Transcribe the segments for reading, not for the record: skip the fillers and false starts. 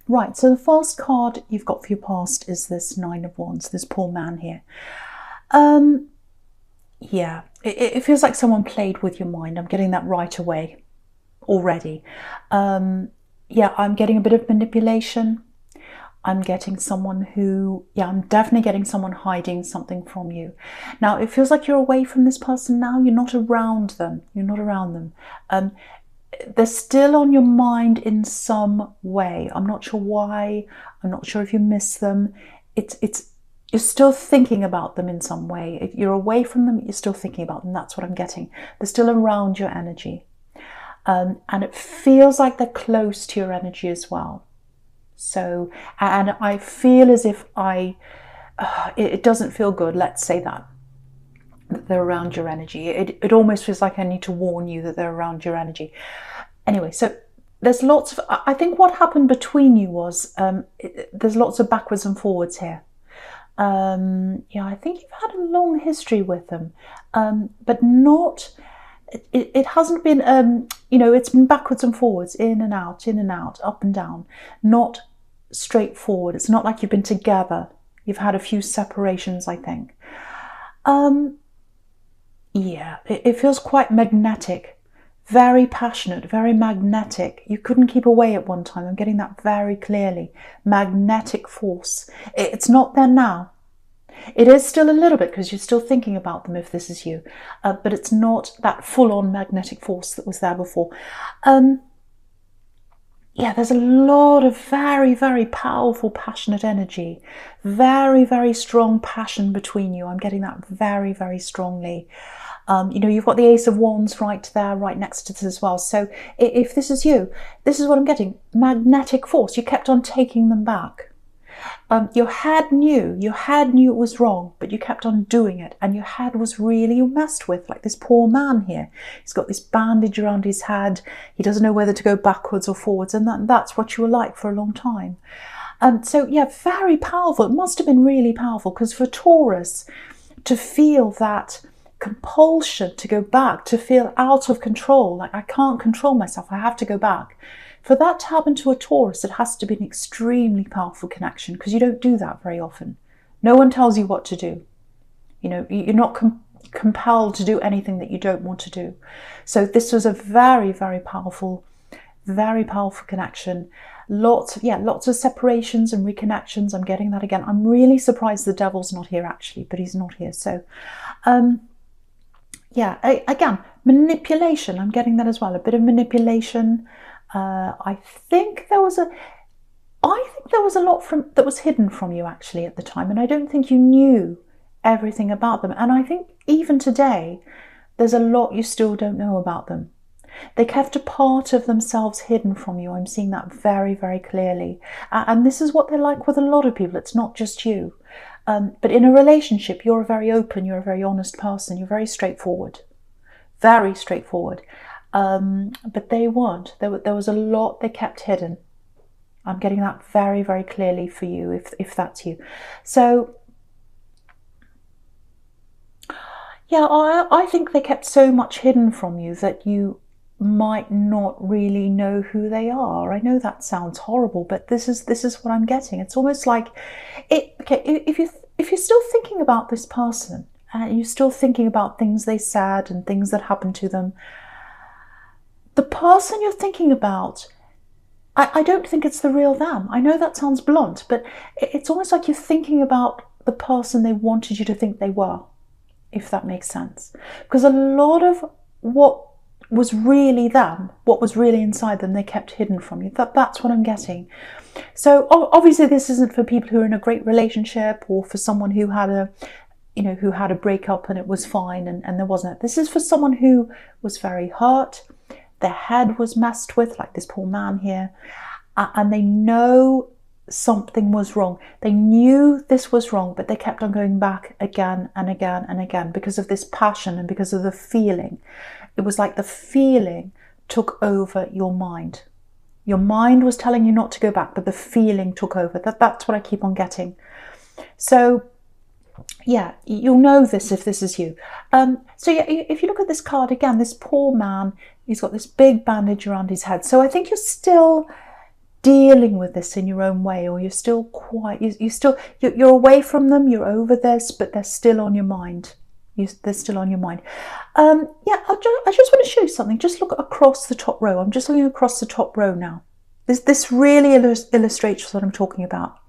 Right, so the first card you've got for your past is this Nine of Wands, this poor man here. Yeah, it feels like someone played with your mind. I'm getting that right away already. Yeah, I'm getting a bit of manipulation. I'm getting someone who, yeah, I'm definitely getting someone hiding something from you. Now, it feels like you're away from this person now. You're not around them. You're not around them. They're still on your mind in some way. I'm not sure why. I'm not sure if you miss them. You're still thinking about them in some way. If you're away from them, you're still thinking about them. That's what I'm getting. They're still around your energy. And it feels like they're close to your energy as well. So, and I feel as if it doesn't feel good, let's say that they're around your energy. It almost feels like I need to warn you that they're around your energy. Anyway, so there's lots of, I think what happened between you was, there's lots of backwards and forwards here. Yeah, I think you've had a long history with them, but not, it hasn't been, you know, it's been backwards and forwards, in and out, up and down, not straightforward. It's not like you've been together. You've had a few separations, I think. Yeah, it feels quite magnetic, very passionate, very magnetic. You couldn't keep away at one time. I'm getting that very clearly. Magnetic force. It's not there now. It is still a little bit because you're still thinking about them if this is you, but it's not that full-on magnetic force that was there before. Yeah, there's a lot of very, very powerful, passionate energy. Very, very strong passion between you. I'm getting that very, very strongly. You know, you've got the Ace of Wands right there, right next to this as well. So if this is you, this is what I'm getting. Magnetic force. You kept on taking them back. Your head knew it was wrong, but you kept on doing it, and your head was really messed with, like this poor man here. He's got this bandage around his head. He doesn't know whether to go backwards or forwards, and that's what you were like for a long time. So yeah, very powerful. It must have been really powerful, because for Taurus to feel that compulsion to go back, to feel out of control, like I can't control myself, I have to go back. For that to happen to a Taurus, it has to be an extremely powerful connection, because you don't do that very often. No one tells you what to do. You know, you're not compelled to do anything that you don't want to do. So this was a very, very powerful connection. Lots of separations and reconnections. I'm getting that again. I'm really surprised the devil's not here actually, but he's not here. So, yeah, again, manipulation. I'm getting that as well. A bit of manipulation. I think there was a lot that was hidden from you actually at the time, and I don't think you knew everything about them. And I think even today, there's a lot you still don't know about them. They kept a part of themselves hidden from you. I'm seeing that very, very clearly. And this is what they're like with a lot of people. It's not just you. But in a relationship, you're a very open, you're a very honest person. You're very straightforward. Very straightforward. But they weren't. There was a lot they kept hidden. I'm getting that very, very clearly for you, if that's you. So, yeah, I think they kept so much hidden from you that you might not really know who they are. I know that sounds horrible, but this is what I'm getting. It's almost like okay, if you're still thinking about this person and you're still thinking about things they said and things that happened to them, the person you're thinking about, I don't think it's the real them. I know that sounds blunt, but it's almost like you're thinking about the person they wanted you to think they were, if that makes sense. Because a lot of what was really them, what was really inside them, they kept hidden from you. That's what I'm getting. So obviously this isn't for people who are in a great relationship, or for someone who had a breakup and it was fine and there wasn't. This is for someone who was very hurt. Their head was messed with, like this poor man here, and they know something was wrong. They knew this was wrong, but they kept on going back again and again and again because of this passion and because of the feeling. It was like the feeling took over your mind. Your mind was telling you not to go back, but the feeling took over. That's what I keep on getting. So yeah, you'll know this if this is you. So yeah, if you look at this card again, this poor man, he's got this big bandage around his head. So I think you're still dealing with this in your own way, or you're still quite, you're away from them, you're over this, but they're still on your mind. They're still on your mind. Yeah, I just want to show you something. Just look across the top row. I'm just looking across the top row now. This really illustrates what I'm talking about.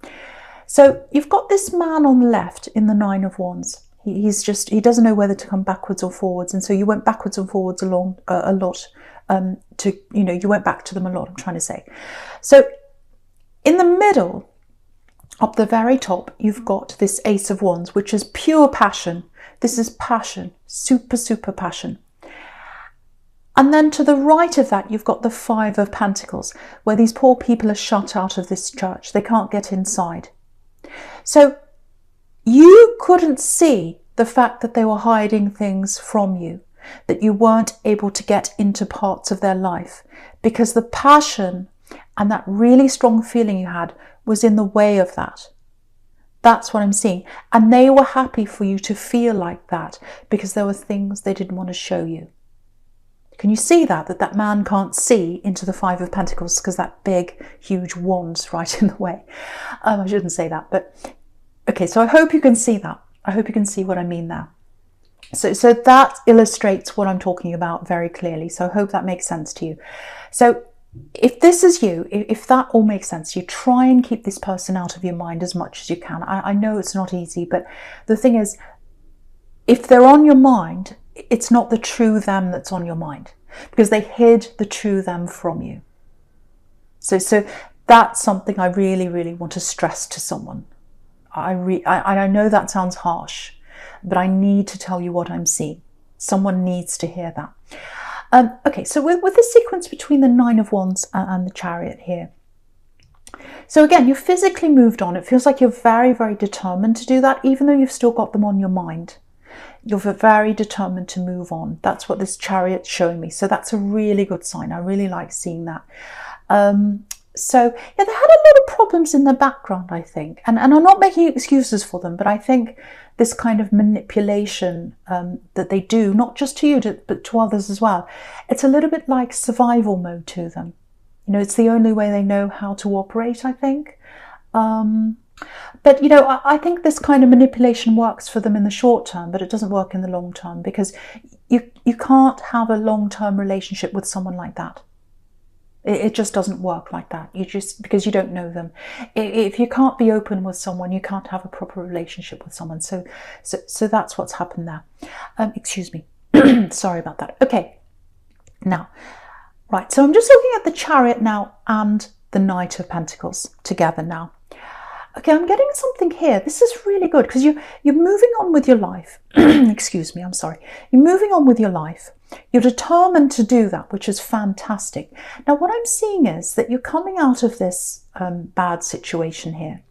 So you've got this man on the left in the Nine of Wands. He doesn't know whether to come backwards or forwards, and so you went backwards and forwards along a lot. You went back to them a lot, I'm trying to say. So in the middle, up the very top, you've got this Ace of Wands, which is pure passion. This is passion, super, super passion. And then to the right of that, you've got the Five of Pentacles, where these poor people are shut out of this church. They can't get inside. So you couldn't see the fact that they were hiding things from you, that you weren't able to get into parts of their life, because the passion and that really strong feeling you had was in the way of that. That's what I'm seeing. And they were happy for you to feel like that because there were things they didn't want to show you. Can you see that man can't see into the Five of Pentacles because that big, huge wand's right in the way? I shouldn't say that, but okay, so I hope you can see that. I hope you can see what I mean there. So that illustrates what I'm talking about very clearly. So I hope that makes sense to you. So if this is you, if that all makes sense, you try and keep this person out of your mind as much as you can. I know it's not easy, but the thing is, if they're on your mind, it's not the true them that's on your mind, because they hid the true them from you. So that's something I really, really want to stress to someone. I know that sounds harsh, but I need to tell you what I'm seeing. Someone needs to hear that. Okay, so with the sequence between the Nine of Wands and the Chariot here. So again, you've physically moved on. It feels like you're very, very determined to do that, even though you've still got them on your mind. You're very determined to move on. That's what this Chariot's showing me. So that's a really good sign. I really like seeing that. So yeah, they had a lot of problems in the background, I think. And I'm not making excuses for them, but I think this kind of manipulation that they do, not just to you, but to others as well, it's a little bit like survival mode to them. You know, it's the only way they know how to operate, I think. But, you know, I think this kind of manipulation works for them in the short term, but it doesn't work in the long term, because you can't have a long-term relationship with someone like that. It just doesn't work like that. Because you don't know them. If you can't be open with someone, you can't have a proper relationship with someone. So that's what's happened there. Excuse me. Sorry about that. Okay. Now, right. So I'm just looking at the Chariot now and the Knight of Pentacles together now. Okay, I'm getting something here. This is really good because you're moving on with your life. Excuse me, I'm sorry. You're moving on with your life. You're determined to do that, which is fantastic. Now, what I'm seeing is that you're coming out of this bad situation here.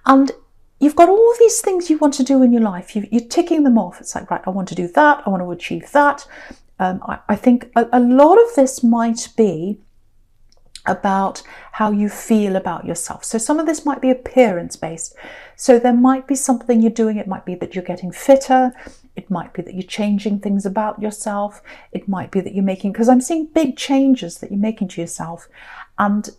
And you've got all these things you want to do in your life. You're ticking them off. It's like, right, I want to do that. I want to achieve that. I think a lot of this might be about how you feel about yourself. So some of this might be appearance based. So there might be something you're doing. It might be that you're getting fitter. It might be that you're changing things about yourself. It might be that you're making, because I'm seeing big changes that you're making to yourself, and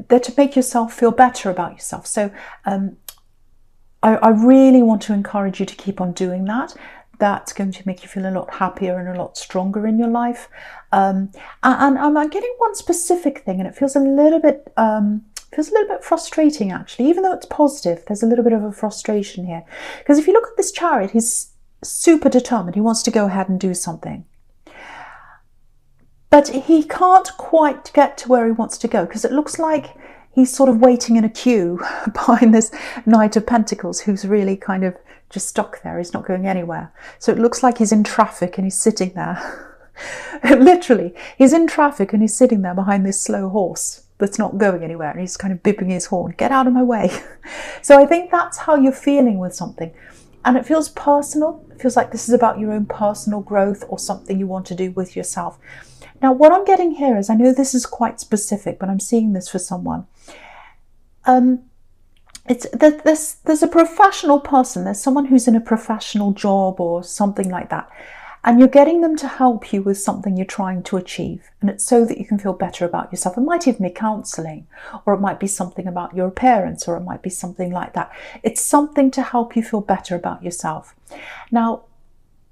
they're to make yourself feel better about yourself. So I really want to encourage you to keep on doing that. That's going to make you feel a lot happier and a lot stronger in your life. And I'm getting one specific thing, and it feels a little bit frustrating actually. Even though it's positive, there's a little bit of a frustration here. Because if you look at this Chariot, he's super determined. He wants to go ahead and do something. But he can't quite get to where he wants to go, because it looks like he's sort of waiting in a queue behind this Knight of Pentacles, who's really kind of just stuck there. He's not going anywhere. So it looks like he's in traffic and he's sitting there. Literally, he's in traffic and he's sitting there behind this slow horse that's not going anywhere, and he's kind of bipping his horn, get out of my way. So I think that's how you're feeling with something. And it feels personal. It feels like this is about your own personal growth or something you want to do with yourself. Now, what I'm getting here is, I know this is quite specific, but I'm seeing this for someone. There's a professional person. There's someone who's in a professional job or something like that. And you're getting them to help you with something you're trying to achieve. And it's so that you can feel better about yourself. It might even be counseling, or it might be something about your appearance, or it might be something like that. It's something to help you feel better about yourself. Now,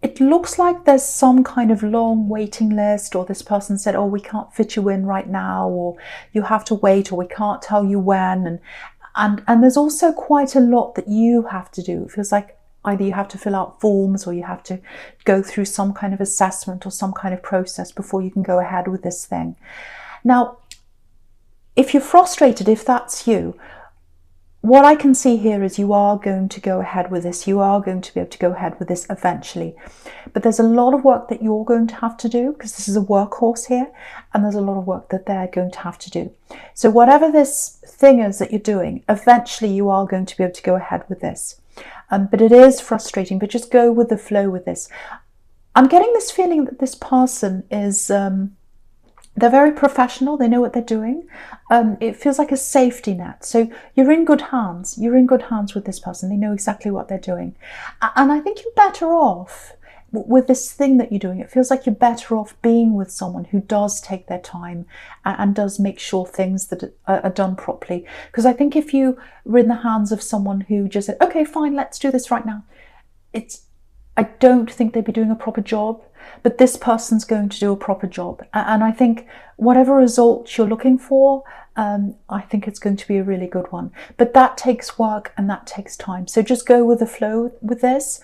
it looks like there's some kind of long waiting list, or this person said, oh, we can't fit you in right now, or you have to wait, or we can't tell you when. And there's also quite a lot that you have to do. It feels like either you have to fill out forms, or you have to go through some kind of assessment or some kind of process before you can go ahead with this thing. Now, if you're frustrated, if that's you, what I can see here is you are going to go ahead with this. You are going to be able to go ahead with this eventually. But there's a lot of work that you're going to have to do, because this is a workhorse here, and there's a lot of work that they're going to have to do. So whatever this thing is that you're doing, eventually you are going to be able to go ahead with this. But it is frustrating, but just go with the flow with this. I'm getting this feeling that this person is, they're very professional. They know what they're doing. It feels like a safety net. So you're in good hands. You're in good hands with this person. They know exactly what they're doing. And I think you're better off with this thing that you're doing. It feels like you're better off being with someone who does take their time and does make sure things that are done properly. Because I think if you were in the hands of someone who just said, okay, fine, let's do this right now, I don't think they'd be doing a proper job. But this person's going to do a proper job. And I think whatever result you're looking for, I think it's going to be a really good one. But that takes work and that takes time. So just go with the flow with this.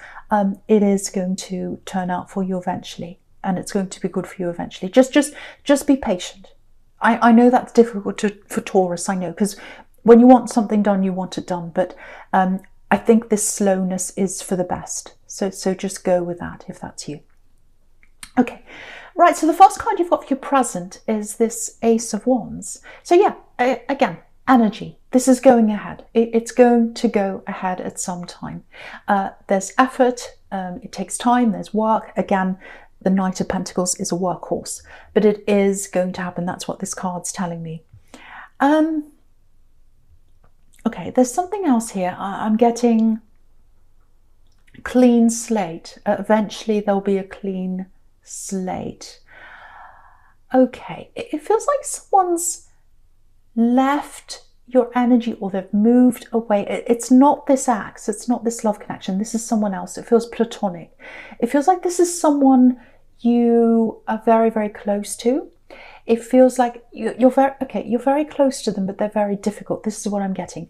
It is going to turn out for you eventually, and it's going to be good for you eventually. Just be patient. I know that's difficult for Taurus, I know, because when you want something done, you want it done. But I think this slowness is for the best. So just go with that if that's you. Okay, right, so the first card you've got for your present is this Ace of Wands. So yeah, again, energy. This is going ahead. It's going to go ahead at some time. There's effort, it takes time, there's work. Again, the Knight of Pentacles is a workhorse, but it is going to happen. That's what this card's telling me. Okay, there's something else here. I'm getting clean slate. Eventually there'll be a clean slate. Okay, it feels like someone's left your energy, or they've moved away. It's not this ex, it's not this love connection. This is someone else. It feels platonic. It feels like this is someone you are very, very close to. It feels like you're very close to them, but they're very difficult. This is what I'm getting.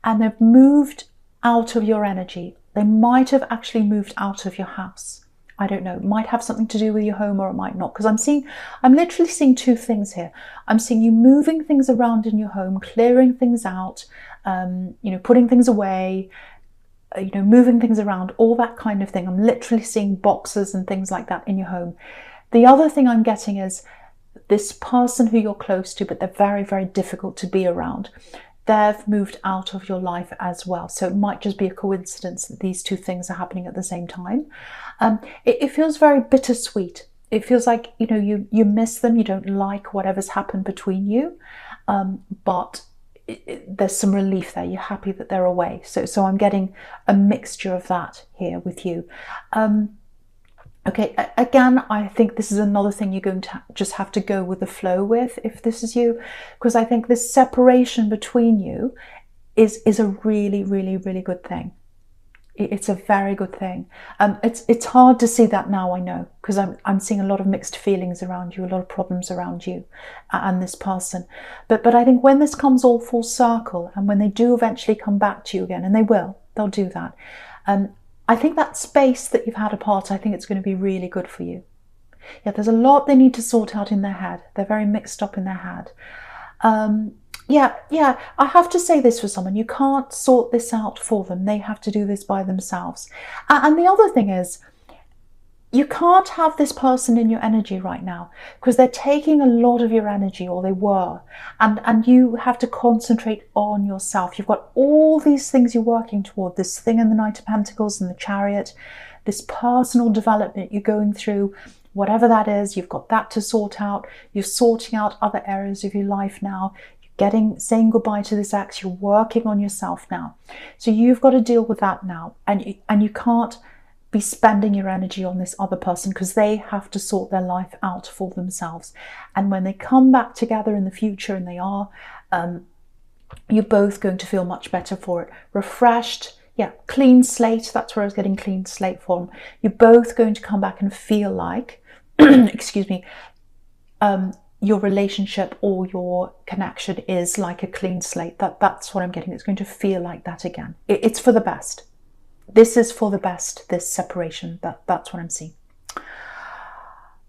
And they've moved out of your energy. They might have actually moved out of your house. I don't know, it might have something to do with your home, or it might not, because I'm literally seeing two things here. I'm seeing you moving things around in your home, clearing things out, putting things away, moving things around, all that kind of thing. I'm literally seeing boxes and things like that in your home. The other thing I'm getting is this person who you're close to, but they're very, very difficult to be around. They've moved out of your life as well. So it might just be a coincidence that these two things are happening at the same time. It feels very bittersweet. It feels like, you miss them. You don't like whatever's happened between you. But there's some relief there. You're happy that they're away. So I'm getting a mixture of that here with you. Okay, again, I think this is another thing you're going to just have to go with the flow with, if this is you, because I think this separation between you is a really, really, really good thing. It's a very good thing. It's hard to see that now, I know, because I'm seeing a lot of mixed feelings around you, a lot of problems around you and this person. But I think when this comes all full circle, and when they do eventually come back to you again, and they'll do that. I think that space that you've had apart, I think it's going to be really good for you. Yeah, there's a lot they need to sort out in their head. They're very mixed up in their head. Yeah, I have to say this for someone. You can't sort this out for them. They have to do this by themselves. And the other thing is, you can't have this person in your energy right now, because they're taking a lot of your energy, or they were, and you have to concentrate on yourself. You've got all these things you're working toward, this thing in the Knight of Pentacles and the Chariot, this personal development you're going through, whatever that is, you've got that to sort out. You're sorting out other areas of your life now. You're saying goodbye to this ex. You're working on yourself now. So you've got to deal with that now, and you can't be spending your energy on this other person because they have to sort their life out for themselves. And when they come back together in the future, and they are, you're both going to feel much better for it. Refreshed, yeah, clean slate. That's where I was getting clean slate from. You're both going to come back and feel like, excuse me, your relationship or your connection is like a clean slate. That's what I'm getting. It's going to feel like that again. It's for the best. This is for the best, this separation. That's what I'm seeing.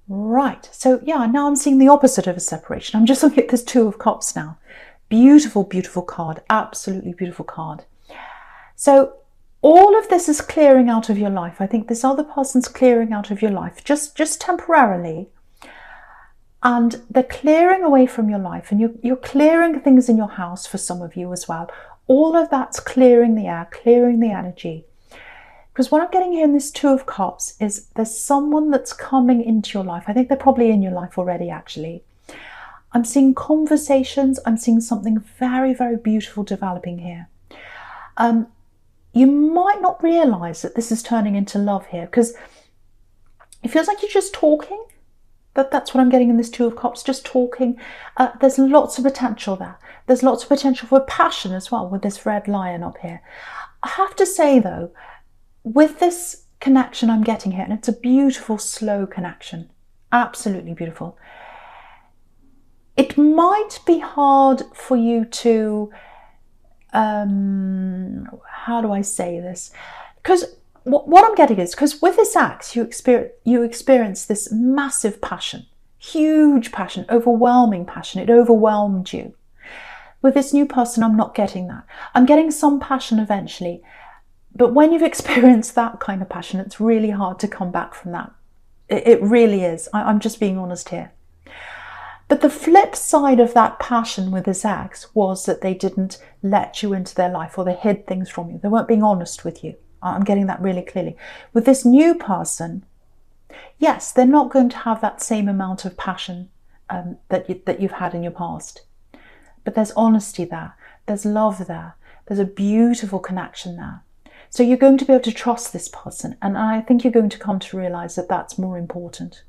Right. So yeah, now I'm seeing the opposite of a separation. I'm just looking at this Two of Cups now. Beautiful, beautiful card. Absolutely beautiful card. So all of this is clearing out of your life. I think this other person's clearing out of your life, just temporarily. And they're clearing away from your life, and you're clearing things in your house for some of you as well. All of that's clearing the air, clearing the energy. Because what I'm getting here in this Two of Cups is there's someone that's coming into your life. I think they're probably in your life already, actually. I'm seeing conversations. I'm seeing something very, very beautiful developing here. You might not realize that this is turning into love here, because it feels like you're just talking. That's what I'm getting in this Two of Cups, just talking. There's lots of potential there. There's lots of potential for passion as well with this red lion up here. I have to say though, with this connection I'm getting here, and it's a beautiful, slow connection, absolutely beautiful, it might be hard for you to, how do I say this? Because what I'm getting is, because with this axe, you experience this massive passion, huge passion, overwhelming passion. It overwhelmed you. With this new person, I'm not getting that. I'm getting some passion eventually. But when you've experienced that kind of passion, it's really hard to come back from that. It really is. I'm just being honest here. But the flip side of that passion with this axe was that they didn't let you into their life, or they hid things from you. They weren't being honest with you. I'm getting that really clearly. With this new person, yes, they're not going to have that same amount of passion that you've had in your past. But there's honesty there. There's love there. There's a beautiful connection there. So you're going to be able to trust this person. And I think you're going to come to realize that that's more important.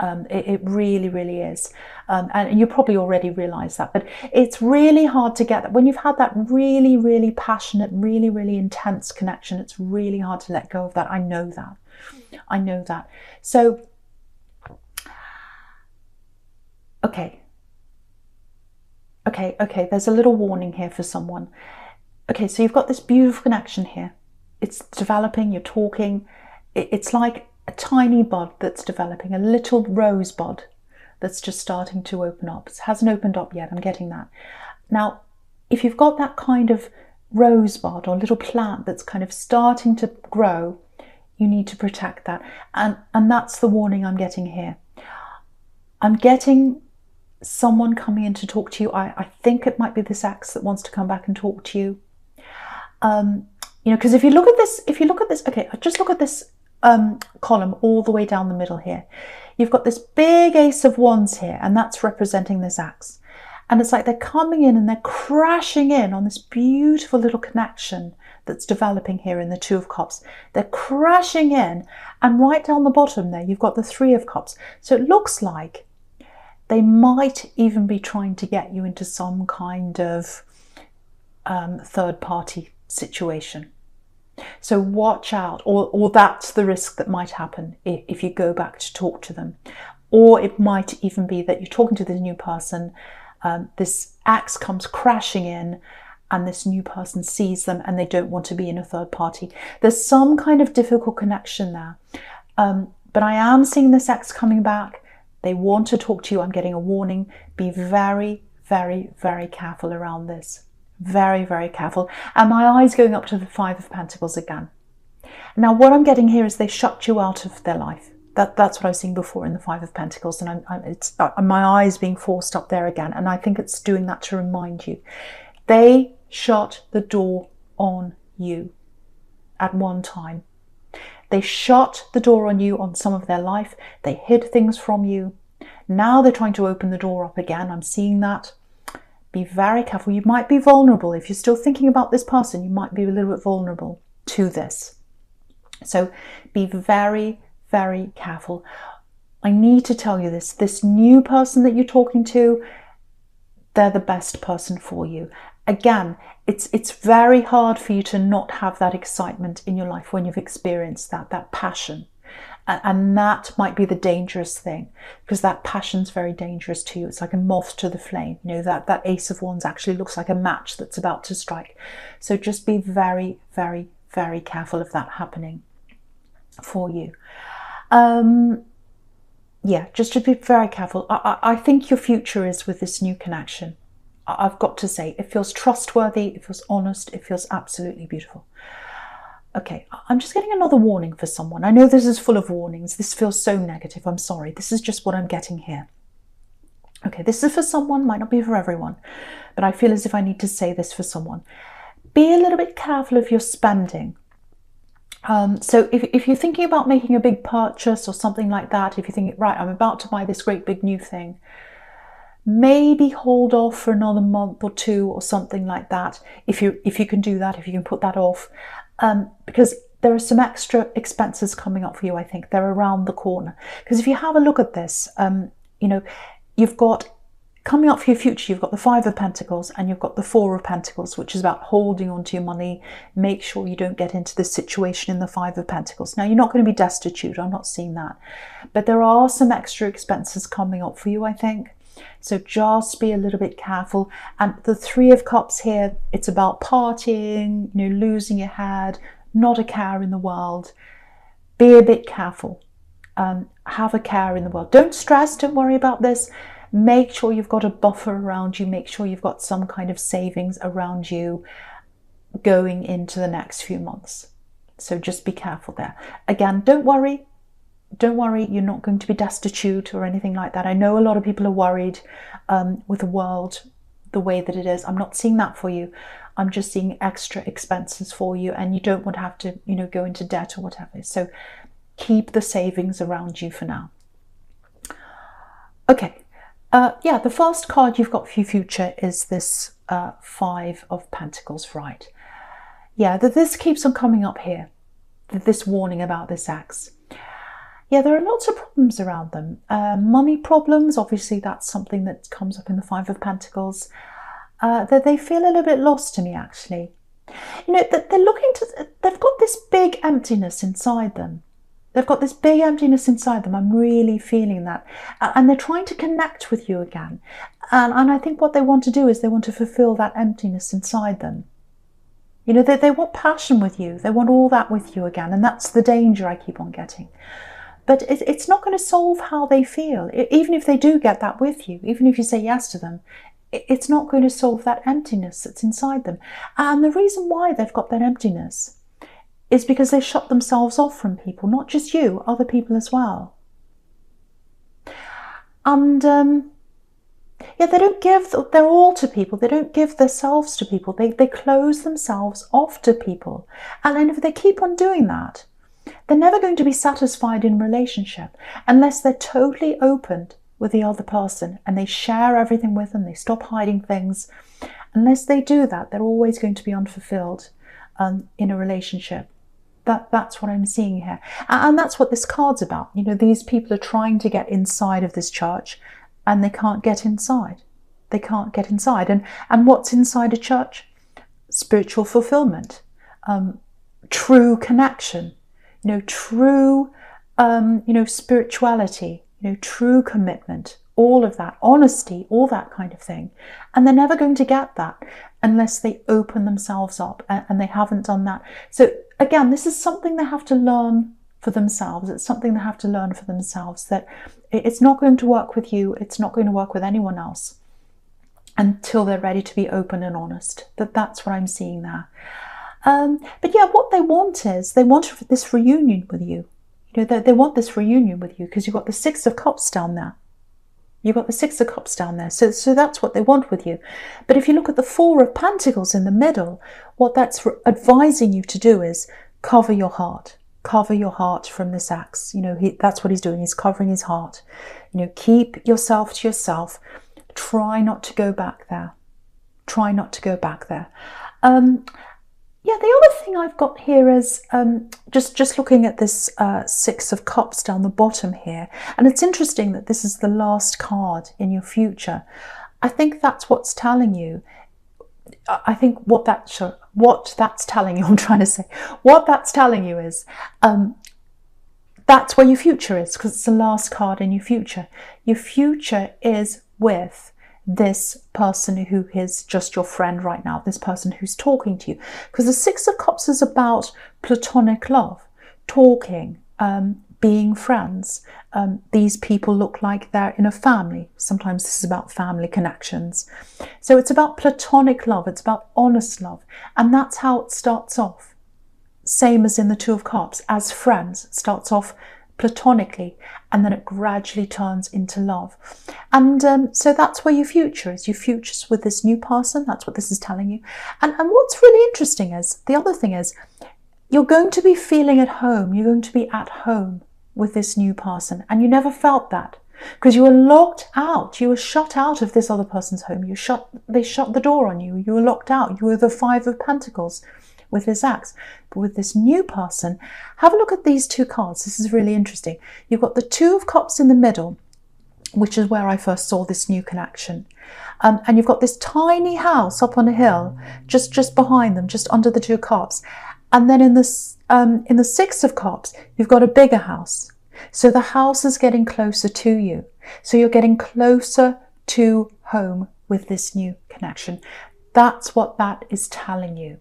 It really, really is. And you probably already realize that. But it's really hard to get that. When you've had that really, really passionate, really, really intense connection, it's really hard to let go of that. I know that. I know that. So, okay. There's a little warning here for someone. Okay, so you've got this beautiful connection here. It's developing, you're talking. It's like a tiny bud that's developing, a little rosebud that's just starting to open up. It hasn't opened up yet, I'm getting that. Now, if you've got that kind of rosebud or little plant that's kind of starting to grow, you need to protect that. And that's the warning I'm getting here. I'm getting someone coming in to talk to you. I think it might be this axe that wants to come back and talk to you. You know, because if you look at this, okay, just look at this column all the way down the middle here. You've got this big Ace of Wands here, and that's representing this axe. And it's like they're coming in and they're crashing in on this beautiful little connection that's developing here in the Two of Cups. They're crashing in, and right down the bottom there, you've got the Three of Cups. So it looks like they might even be trying to get you into some kind of third-party situation. So watch out, or that's the risk that might happen if you go back to talk to them. Or it might even be that you're talking to this new person, this axe comes crashing in, and this new person sees them and they don't want to be in a third party. There's some kind of difficult connection there. But I am seeing this axe coming back. They want to talk to you. I'm getting a warning. Be very, very, very careful around this. Very, very careful. And my eyes going up to the Five of Pentacles again. Now, what I'm getting here is they shut you out of their life. That's what I was seeing before in the Five of Pentacles. And it's my eyes being forced up there again. And I think it's doing that to remind you. They shut the door on you at one time. They shut the door on you on some of their life. They hid things from you. Now they're trying to open the door up again. I'm seeing that. Be very careful. You might be vulnerable. If you're still thinking about this person, you might be a little bit vulnerable to this. So be very, very careful. I need to tell you this new person that you're talking to, they're the best person for you. Again, it's very hard for you to not have that excitement in your life when you've experienced that passion. And that might be the dangerous thing, because that passion's very dangerous to you. It's like a moth to the flame. You know, that Ace of Wands actually looks like a match that's about to strike. So just be very, very, very careful of that happening for you. Yeah, just to be very careful. I think your future is with this new connection. I've got to say, it feels trustworthy, it feels honest, it feels absolutely beautiful. Okay, I'm just getting another warning for someone. I know this is full of warnings. This feels so negative. I'm sorry. This is just what I'm getting here. Okay, this is for someone, might not be for everyone, but I feel as if I need to say this for someone. Be a little bit careful of your spending. So if you're thinking about making a big purchase or something like that, if you're thinking, right, I'm about to buy this great big new thing, maybe hold off for another month or two or something like that. If you can do that, if you can put that off. Because there are some extra expenses coming up for you, I think. They're around the corner. Because if you have a look at this, you know, you've got, coming up for your future, you've got the Five of Pentacles and you've got the Four of Pentacles, which is about holding on to your money. Make sure you don't get into this situation in the Five of Pentacles. Now, you're not going to be destitute. I'm not seeing that. But there are some extra expenses coming up for you, I think. So just be a little bit careful. And the Three of Cups here, it's about partying, you know, losing your head, not a care in the world. Be a bit careful. Have a care in the world. Don't stress, don't worry about this. Make sure you've got a buffer around you. Make sure you've got some kind of savings around you going into the next few months. So just be careful there. Again, don't worry. Don't worry, you're not going to be destitute or anything like that. I know a lot of people are worried with the world the way that it is. I'm not seeing that for you. I'm just seeing extra expenses for you, and you don't want to have to, you know, go into debt or whatever. So keep the savings around you for now. Okay. Yeah, the first card you've got for your future is this Five of Pentacles, right? Yeah, this keeps on coming up here. This warning about this ex. Yeah, there are lots of problems around them. Money problems, obviously that's something that comes up in the Five of Pentacles. That they feel a little bit lost to me, actually. You know, they're looking to, they've got this big emptiness inside them. They've got this big emptiness inside them. I'm really feeling that. And they're trying to connect with you again. And I think what they want to do is they want to fulfill that emptiness inside them. You know, they want passion with you. They want all that with you again. And that's the danger I keep on getting. But it's not going to solve how they feel. Even if they do get that with you, even if you say yes to them, it's not going to solve that emptiness that's inside them. And the reason why they've got that emptiness is because they shut themselves off from people, not just you, other people as well. And yeah, they don't give their all to people. They don't give themselves to people. They close themselves off to people. And if they keep on doing that, they're never going to be satisfied in relationship unless they're totally opened with the other person and they share everything with them, they stop hiding things. Unless they do that, they're always going to be unfulfilled in a relationship. That's what I'm seeing here. And that's what this card's about. You know, these people are trying to get inside of this church and they can't get inside. They can't get inside. And what's inside a church? Spiritual fulfillment, true connection, you know, true, you know, spirituality, you know, true commitment, all of that, honesty, all that kind of thing. And they're never going to get that unless they open themselves up, and they haven't done that. So again, this is something they have to learn for themselves. It's something they have to learn for themselves, that it's not going to work with you. It's not going to work with anyone else until they're ready to be open and honest. That's what I'm seeing there. But yeah, what they want is, they want this reunion with you. You know, they want this reunion with you because you've got the Six of Cups down there. You've got the Six of Cups down there. So that's what they want with you. But if you look at the Four of Pentacles in the middle, what that's advising you to do is cover your heart. Cover your heart from this ex. You know, that's what he's doing. He's covering his heart. You know, keep yourself to yourself. Try not to go back there. Try not to go back there. Yeah, the other thing I've got here is just looking at this Six of Cups down the bottom here, and it's interesting that this is the last card in your future. I think that's what's telling you. I think what that's telling you, I'm trying to say, what that's telling you is that's where your future is, because it's the last card in your future. Your future is with this person who is just your friend right now, this person who's talking to you. Because the Six of Cups is about platonic love, talking, being friends. These people look like they're in a family. Sometimes this is about family connections. So it's about platonic love, it's about honest love. And that's how it starts off. Same as in the Two of Cups, as friends. It starts off platonically and then it gradually turns into love. And so that's where your future is. Your future's with this new person. That's what this is telling you. And what's really interesting is, the other thing is, you're going to be feeling at home. You're going to be at home with this new person. And you never felt that because you were locked out. You were shut out of this other person's home. They shut the door on you. You were locked out. You were the Five of Pentacles with this axe. But with this new person, have a look at these two cards. This is really interesting. You've got the Two of Cups in the middle, which is where I first saw this new connection. And you've got this tiny house up on a hill, just behind them, just under the Two of Cups. And then in the Six of Cups, you've got a bigger house. So the house is getting closer to you. So you're getting closer to home with this new connection. That's what that is telling you.